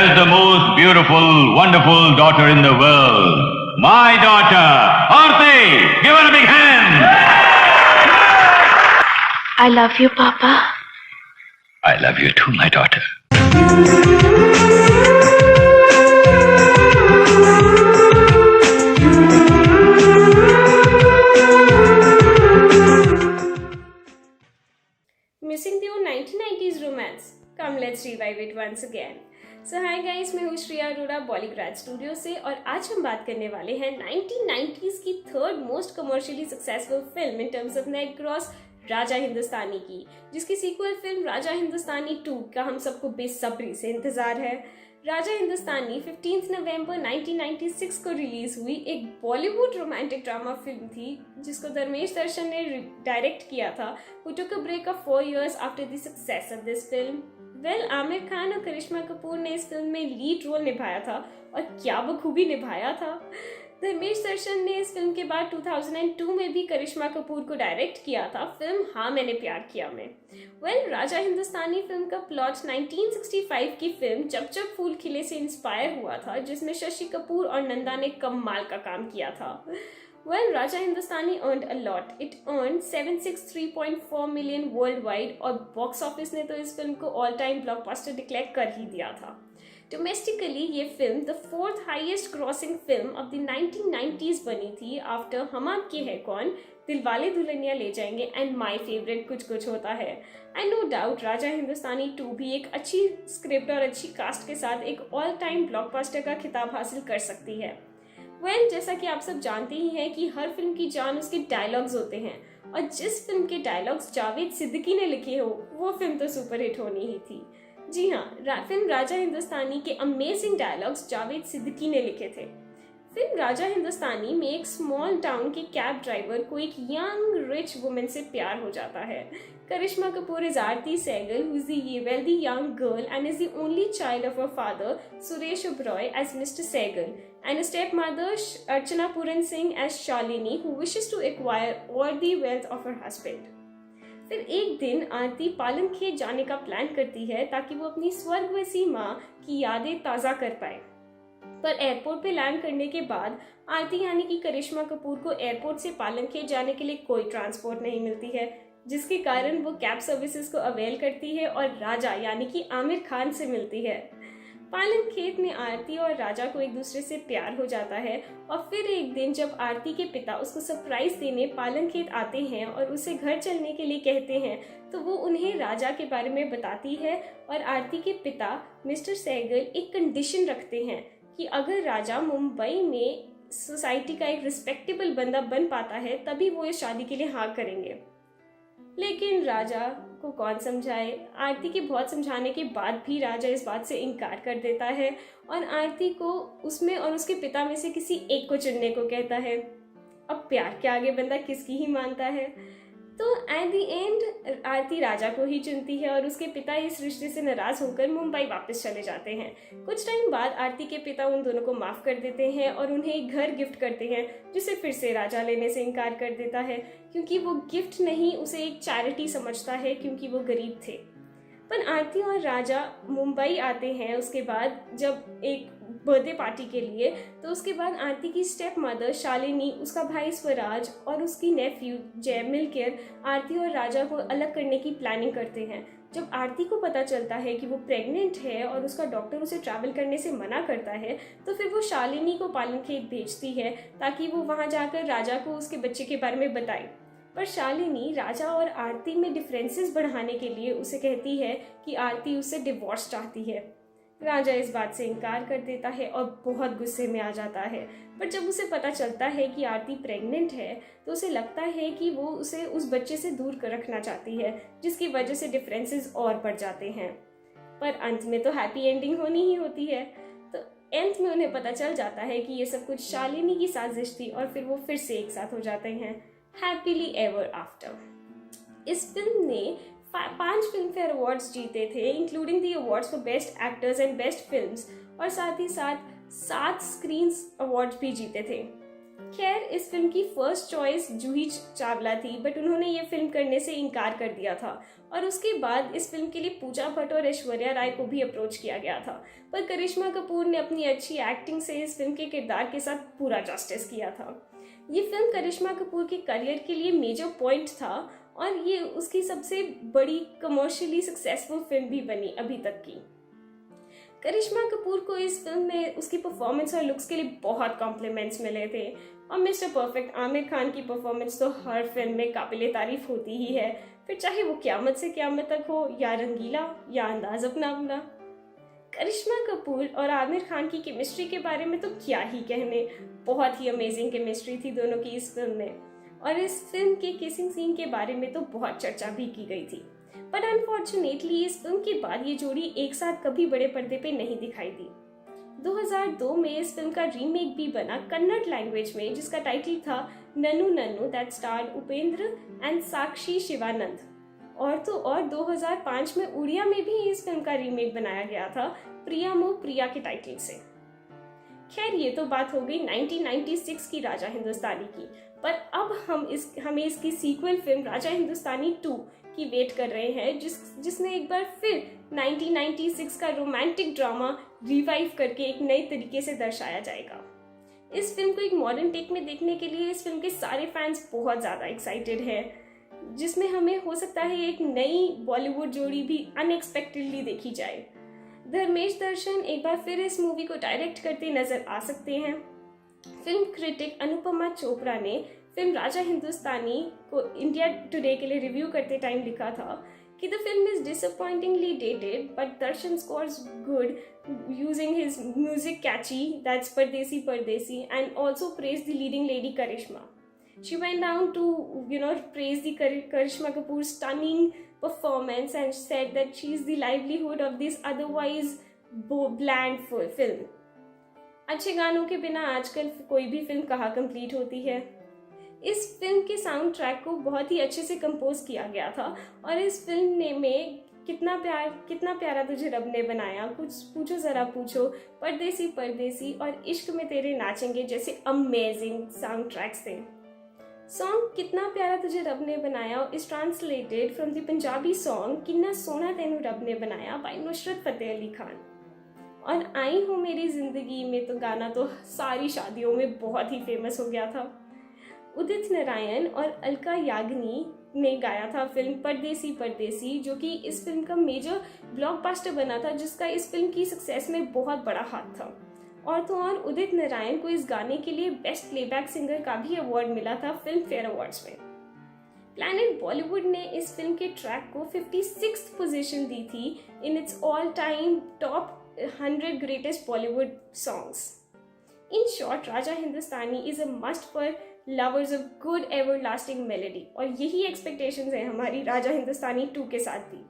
is the most beautiful, wonderful daughter in the world. My daughter, Aarti. Give her a big hand. I love you, Papa. I love you too, my daughter. Missing the old 1990s romance? Come, let's revive it once again. So hi guys, मैं हूँ Shreya Arora Bollygrad studio से और आज हम बात करने वाले हैं 1990s की third most commercially successful film in terms of net gross, Raja Hindustani की, जिसकी सीक्वल फिल्म राजा हिंदुस्तानी 2 का हम सबको बेसब्री से इंतजार है। राजा हिंदुस्तानी 15 नवंबर 1996 को रिलीज हुई एक बॉलीवुड रोमांटिक ड्रामा फिल्म थी जिसको धर्मेश दर्शन ने डायरेक्ट किया था, who took a break of 4 years after the success of this film. Aamir Khan और करिश्मा कपूर ने इस फिल्म में लीड रोल निभाया था और क्या बखूबी निभाया था। धर्मेश दर्शन ने इस फिल्म के बाद 2002 में भी करिश्मा कपूर को डायरेक्ट किया था फिल्म हाँ मैंने प्यार किया में। राजा हिंदुस्तानी फिल्म का प्लॉट 1965 की फिल्म जब जब फूल खिले से इंस्पायर हुआ था, जिसमें शशि कपूर और नंदा ने कमाल का काम किया था। Raja Hindustani earned a lot. It earned 763.4 million worldwide और बॉक्स ऑफिस ने तो इस फिल्म को ऑल टाइम ब्लॉकबस्टर डिक्लेयर कर ही दिया था। डोमेस्टिकली ये film the fourth highest crossing film of the 1990s बनी थी आफ्टर हम आपके है कौन, दिलवाले दुल्हनिया ले जाएंगे एंड माय फेवरेट कुछ कुछ होता है। And no doubt Raja Hindustani 2 भी एक अच्छी स्क्रिप्ट और अच्छी कास्ट के साथ एक ऑल टाइम ब्लॉकबस्टर का खिताब हासिल कर सकती है। जैसा कि आप सब जानते ही हैं कि हर फिल्म की जान उसके डायलॉग्स होते हैं और जिस फिल्म के डायलॉग्स जावेद सिद्दीकी ने लिखे हो वो फिल्म तो सुपरहिट होनी ही थी। जी हाँ, फिल्म राजा हिंदुस्तानी के अमेजिंग डायलॉग्स जावेद सिद्दीकी ने लिखे थे। फिल्म राजा हिंदुस्तानी में एक स्मॉल टाउन के कैब ड्राइवर को एक यंग रिच वुमेन से प्यार हो जाता है। करिश्मा Kapoor is Aarti Sehgal, who is the wealthy young girl and is the only child of her father, Suresh Oberoi as Mr. Sehgal, and a stepmother, Archana Puran Singh as Shalini, who wishes to acquire all the wealth of her husband. फिर एक दिन आरती पालन खेत जाने का plan करती है ताकि वो अपनी स्वर्गवासी माँ की यादें ताज़ा कर पाए। पर एयरपोर्ट पे लैंड करने के बाद आरती यानी कि करिश्मा कपूर को एयरपोर्ट से पालन खेत जाने के लिए कोई ट्रांसपोर्ट नहीं मिलती है, जिसके कारण वो कैब सर्विसेज को अवेल करती है और राजा यानी कि आमिर खान से मिलती है। पालन खेत में आरती और राजा को एक दूसरे से प्यार हो जाता है और फिर एक दिन जब आरती के पिता उसको सरप्राइज देने पालन खेत आते हैं और उसे घर चलने के लिए कहते हैं तो वो उन्हें राजा के बारे में बताती है और आरती के पिता मिस्टर सहगल एक कंडीशन रखते हैं कि अगर राजा मुंबई में सोसाइटी का एक रिस्पेक्टेबल बंदा बन पाता है तभी वो इस शादी के लिए हाँ करेंगे। लेकिन राजा को कौन समझाए, आरती के बहुत समझाने के बाद भी राजा इस बात से इनकार कर देता है और आरती को उसमें और उसके पिता में से किसी एक को चुनने को कहता है। अब प्यार के आगे बंदा किसकी ही मानता है, तो एट द एंड आरती राजा को ही चुनती है और उसके पिता इस रिश्ते से नाराज होकर मुंबई वापस चले जाते हैं। कुछ टाइम बाद आरती के पिता उन दोनों को माफ कर देते हैं और उन्हें एक घर गिफ्ट करते हैं, जिसे फिर से राजा लेने से इनकार कर देता है क्योंकि वो गिफ्ट नहीं उसे एक चैरिटी समझता है क्योंकि वो गरीब थे। पर आरती और राजा मुंबई आते हैं उसके बाद जब एक बर्थडे पार्टी के लिए, तो उसके बाद आरती की स्टेप मदर शालिनी, उसका भाई स्वराज और उसकी नेफ्यू जय मिलकर आरती और राजा को अलग करने की प्लानिंग करते हैं। जब आरती को पता चलता है कि वो प्रेग्नेंट है और उसका डॉक्टर उसे ट्रैवल करने से मना करता है तो फिर वो शालिनी को पालन खेत भेजती है ताकि वो वहाँ जाकर राजा को उसके बच्चे के बारे में बताए। पर शालिनी राजा और आरती में डिफरेंसेस बढ़ाने के लिए उसे कहती है कि आरती उससे डिवोर्स चाहती है। राजा इस बात से इनकार कर देता है और बहुत गुस्से में आ जाता है। पर जब उसे पता चलता है कि आरती प्रेग्नेंट है तो उसे लगता है कि वो उसे उस बच्चे से दूर कर रखना चाहती है, जिसकी वजह से डिफरेंसेस और बढ़ जाते हैं। पर अंत में तो हैप्पी एंडिंग होनी ही होती है। तो अंत में उन्हें पता चल जाता है कि ये सब कुछ शालिनी की साजिश थी और फिर वो फिर से एक साथ हो जाते हैं हैप्पीली एवर आफ्टर। इस फिल्म ने 5 फिल्म फेयर अवार्ड्स जीते थे, including the awards for best actors and best films, और साथ ही साथ 7 स्क्रीन अवार्ड्स भी जीते थे। खैर इस फिल्म की फर्स्ट चॉइस जूही चावला थी, बट उन्होंने ये फिल्म करने से इनकार कर दिया था और उसके बाद इस फिल्म के लिए पूजा भट्ट और ऐश्वर्या राय को भी अप्रोच किया गया था, पर करिश्मा कपूर ने अपनी अच्छी एक्टिंग से इस फिल्म के किरदार के साथ पूरा जस्टिस किया था। ये फिल्म करिश्मा कपूर के करियर के लिए मेजर पॉइंट था और ये उसकी सबसे बड़ी कमर्शियली सक्सेसफुल फिल्म भी बनी अभी तक की। करिश्मा कपूर को इस फिल्म में उसकी परफॉर्मेंस और लुक्स के लिए बहुत कॉम्प्लीमेंट्स मिले थे और मिस्टर परफेक्ट आमिर खान की परफॉर्मेंस तो हर फिल्म में काबिले तारीफ होती ही है, फिर चाहे वो क़यामत से क़यामत तक हो या रंगीला या अंदाज अपना अपना। करिश्मा कपूर और आमिर खान की केमिस्ट्री के बारे में तो क्या ही कहने, बहुत ही अमेजिंग केमिस्ट्री थी दोनों की इस फिल्म में और इस फिल्म के किसिंग सीन के बारे में तो बहुत चर्चा भी की गई थी, बट अनफॉर्चुनेटली इस फिल्म के बाद ये जोड़ी एक साथ कभी बड़े पर्दे पे नहीं दिखाई दी। 2002 में इस फिल्म का रीमेक भी बना कन्नड़ लैंग्वेज में, जिसका टाइटल था नन्नू नन्नू, दैट स्टार्ड उपेंद्र एंड साक्षी शिवानंद। और तो और 2005 में उड़िया में भी इस फिल्म का रीमेक बनाया गया था प्रिया मो प्रिया के टाइटल से। खैर ये तो बात हो गई 1996 की राजा हिंदुस्तानी की, पर अब हमें इसकी सीक्वल फिल्म राजा हिंदुस्तानी 2 की वेट कर रहे हैं, जिसने एक बार फिर 1996 का रोमांटिक ड्रामा रिवाइव करके एक नए तरीके से दर्शाया जाएगा। इस फिल्म को एक मॉडर्न टेक में देखने के लिए इस फिल्म के सारे फैंस बहुत ज़्यादा एक्साइटेड हैं, जिसमें हमें हो सकता है एक नई बॉलीवुड जोड़ी भी अनएक्सपेक्टेडली देखी जाए। धर्मेश दर्शन एक बार फिर इस मूवी को डायरेक्ट करते नजर आ सकते हैं। फिल्म क्रिटिक अनुपमा चोपड़ा ने फिल्म राजा हिंदुस्तानी को इंडिया टुडे के लिए रिव्यू करते टाइम लिखा था कि the film is disappointingly dated but Darshan scores good using his music catchy, that's Pardesi Pardesi, and also praise the leading lady Karisma. She went down to, praise the Karishma Kapoor's stunning performance and said that she is the livelihood of this otherwise bland film. अच्छे गानों के बिना आजकल कोई भी film कहाँ complete होती है। इस फिल्म के साउंड ट्रैक को बहुत ही अच्छे से कंपोज किया गया था और इस फिल्म में कितना प्यारा तुझे रब ने बनाया, कुछ पूछो जरा पूछो, परदेसी परदेसी और इश्क में तेरे नाचेंगे जैसे अमेजिंग साउंड ट्रैक्स थे। सॉन्ग कितना प्यारा तुझे रब ने बनाया is translated from the Punjabi song किन्ना सोना तेनू रब ने बनाया बाय नुसरत फतेह अली खान। और आई हूँ मेरी जिंदगी में तो गाना तो सारी शादियों में बहुत ही फेमस हो गया था। उदित नारायण और अलका याग्निक ने गाया था फिल्म परदेसी परदेसी, जो कि इस फिल्म का मेजर ब्लॉकबस्टर बना था, जिसका इस फिल्म की सक्सेस में बहुत बड़ा हाथ था। और तो और उदित नारायण को इस गाने के लिए बेस्ट प्लेबैक सिंगर का भी अवार्ड मिला था फिल्म फेयर अवार्ड्स में। प्लैनेट बॉलीवुड ने इस फिल्म के ट्रैक को 56th पोजीशन दी थी in its all time top 100 greatest Bollywood songs. In short, Raja Hindustani is a must for lovers of good everlasting melody, और यही एक्सपेक्टेशंस है हमारी राजा हिंदुस्तानी 2 के साथ भी।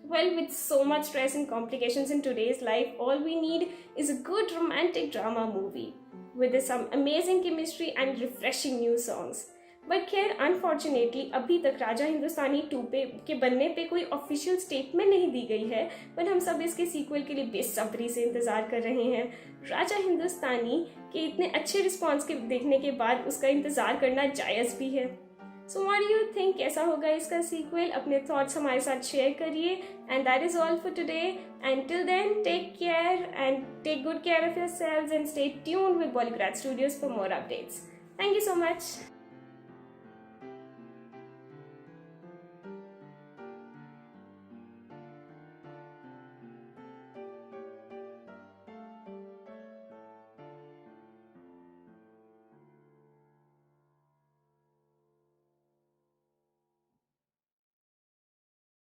Well, with so much stress and complications in today's life, all we need is a good romantic drama movie with some amazing chemistry and refreshing new songs. But खैर unfortunately अभी तक राजा हिंदुस्तानी 2 के बनने पे कोई ऑफिशियल स्टेटमेंट नहीं दी गई है, पर हम सब इसके सीक्वल के लिए बेसब्री से इंतजार कर रहे हैं। राजा हिंदुस्तानी के इतने अच्छे रिस्पॉन्स के देखने के बाद उसका इंतजार करना जायज़ भी है। So what do you think, कैसा होगा इसका सीक्वल? अपने थॉट्स हमारे साथ शेयर करिए। And that is all for today, and till then take care and take good care of yourselves and stay tuned with Bollygrad studios for more updates. Thank you so much.